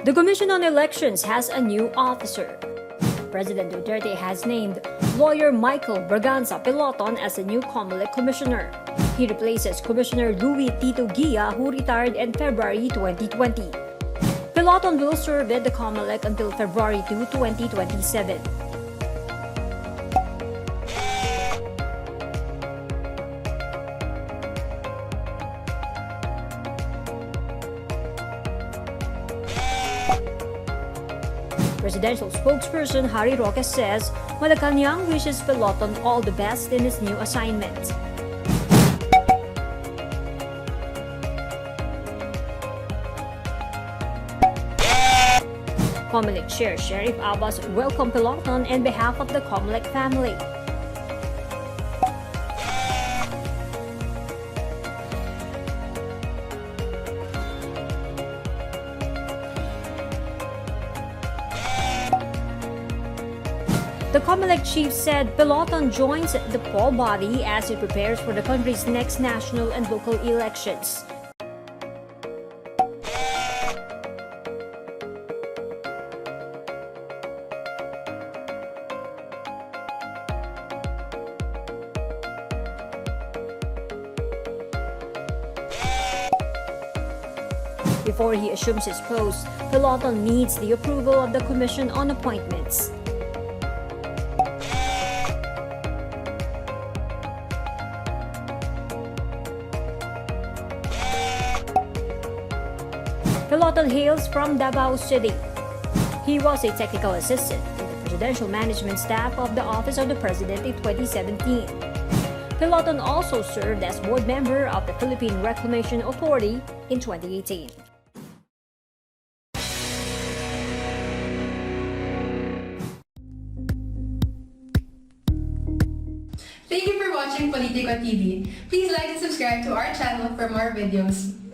The Commission on Elections has a new officer. President Duterte has named lawyer Michael Braganza Peloton as the new Comelec commissioner. He replaces Commissioner Louis Tito Guia, who retired in February 2020. Peloton will serve at the Comelec until February 2, 2027. Presidential spokesperson Harry Roque says Malacanang wishes Peloton all the best in his new assignment. Comelec Chair Sheriff Abbas welcomed Peloton on behalf of the Comelec family. The Comelec chief said Peloton joins the poll body as it prepares for the country's next national and local elections. Before he assumes his post, Peloton needs the approval of the Commission on Appointments. Peloton hails from Davao City. He was a technical assistant in the presidential management staff of the Office of the President in 2017. Peloton also served as board member of the Philippine Reclamation Authority in 2018. Thank you for watching Politico TV. Please like and subscribe to our channel for more videos.